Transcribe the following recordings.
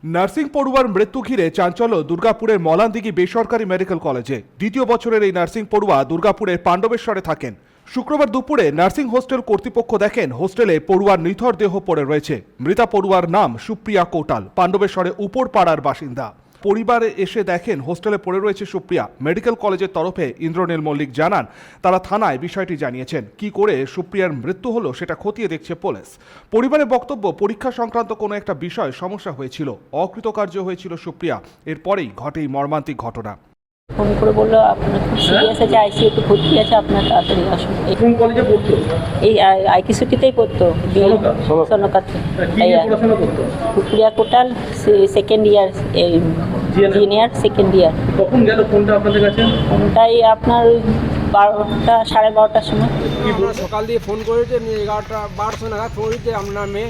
Nursing পড়ুয়ার মৃত্যু ঘিরে চাঞ্চল্য দুর্গাপুরের মলানদিঘি বেসরকারি মেডিকেল কলেজে। দ্বিতীয় বছরের এই নার্সিং পড়ুয়া দুর্গাপুরের পাণ্ডবেশ্বরে থাকেন। শুক্রবার দুপুরে নার্সিং হোস্টেল কর্তৃপক্ষ দেখেন হোস্টেলে পড়ুয়ার নিথর দেহ পড়ে রয়েছে। মৃতা পড়ুয়ার নাম সুপ্রিয়া কোটাল, পাণ্ডবেশ্বরে উপর পাড়ার বাসিন্দা। পরিবারে এসে দেখেন হোস্টেলে পড়ে রয়েছে সুপ্রিয়া। মেডিকেল কলেজের তরফে ইন্দ্রনীল মল্লিক জানান, তারা থানায় বিষয়টি জানিয়েছেন। কি করে সুপ্রিয়ার মৃত্যু হলো সেটা খতিয়ে দেখছে পুলিশ। পরিবারের বক্তব্য, পরীক্ষা সংক্রান্ত কোনো একটা বিষয় সমস্যা হয়েছিল, অকৃতকার্য হয়েছিল সুপ্রিয়া। এরপরেই ঘটে এই মর্মান্তিক ঘটনা। ফোন করে বললো আপনার খুব সিরিয়াস আছে, আইসিইউতে ভর্তি আছে, আপনার তাড়াতাড়ি আসুন। কোন কলেজে পড়তো? এই আইকিসুটিতেই পড়তো, সনকাতে। Supriya Kotal, second year, junior second year. কখন গেল ফোনটা আপনাদের কাছে? ফোনটাই আপনার 12টা, 12:30টার সময়। আমরা সকাল দিয়ে ফোন করেছে, 11টা 12টা নাগাদ ফোন করেছে আপনার মেয়ে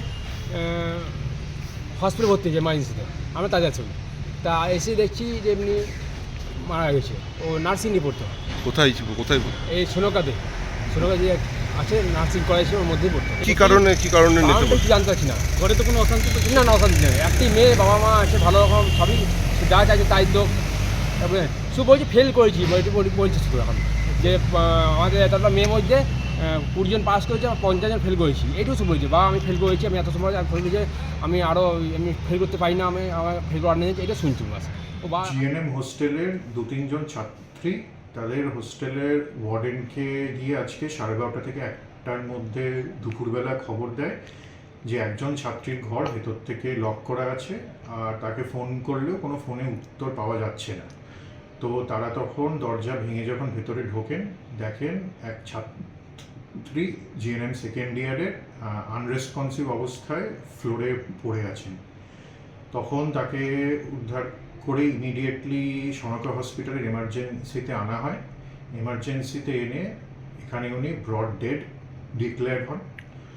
হসপিটাল ভর্তি হয়েছে এমার্জেন্সিতে। আমরা তাজা ছিলাম, তা এসে দেখছি যে এমনি মারা গেছে। ও নার্সিং নিয়ে পড়তো। কোথায় এই সোনকাতে যে আছে নার্সিং কলেজের ওর মধ্যেই পড়তো। কি কারণে নিতে আমি কিছু জানতে পারছি না। ঘরে তো কোনো অশান্তি তো না, অশান্তি নেই। একটি মেয়ে, বাবা মা আছে ভালো রকম, সবই যা চাইছে তাই তো। তারপরে শুধু বলছি ফেল করেছি, বলছি শুধু এখন যে আমাদের এতটা মেয়ের মধ্যে 20 জন পাস করেছে, 50 জন ফেল করেছি, এইটুকু শুধু বলছি। বাবা আমি ফেল করেছি, আমি এত সময় ফেল করেছি, আমি আরও এমনি ফেল করতে পারি না, আমার ফেল করার নেই, এটা শুনছি বাস। জিএনএম হোস্টেলের 2-3 জন ছাত্রী তাদের হোস্টেলের ওয়ার্ডেনকে গিয়ে আজকে 12:30 থেকে 1টার মধ্যে দুপুরবেলা খবর দেয় যে একজন ছাত্রীর ঘর ভেতর থেকে লক করা আছে, আর তাকে ফোন করলেও কোনো ফোনে উত্তর পাওয়া যাচ্ছে না। তো তারা তখন দরজা ভেঙে যখন ভেতরে ঢোকেন, দেখেন এক ছাত্রী জিএনএম সেকেন্ড ইয়ারের আনরেসপন্সিভ অবস্থায় ফ্লোরে পড়ে আছেন। তখন তাকে উদ্ধার করে ইমিডিয়েটলি সনকা হসপিটালের এমার্জেন্সিতে আনা হয়। এমার্জেন্সিতে এনে এখানে উনি ব্রড ডেড ডিক্লেয়ার হন।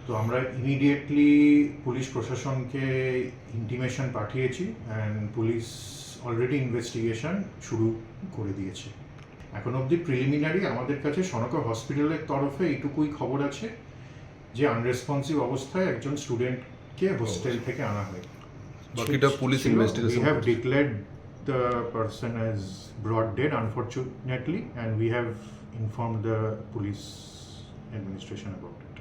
তো আমরা ইমিডিয়েটলি পুলিশ প্রশাসনকে ইন্টিমেশন পাঠিয়েছি অ্যান্ড পুলিশ অলরেডি ইনভেস্টিগেশন শুরু করে দিয়েছে। এখন অবধি প্রিলিমিনারি আমাদের কাছে সনকা হসপিটালের তরফে এইটুকুই খবর আছে যে আনরেসপন্সিভ অবস্থায় একজন স্টুডেন্টকে হোস্টেল থেকে আনা হয়। বাকিটা police investigation. We have declared the person as brought dead, unfortunately, and we have informed the police administration about it.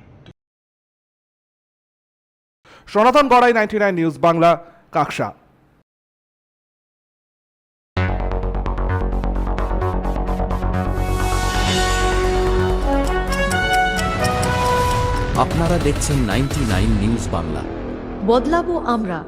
সনাতন গড়াই, 99 নিউজ বাংলা, কাকসা। আপনারা দেখছেন 99 নিউজ বাংলা। বদলাবো আমরা।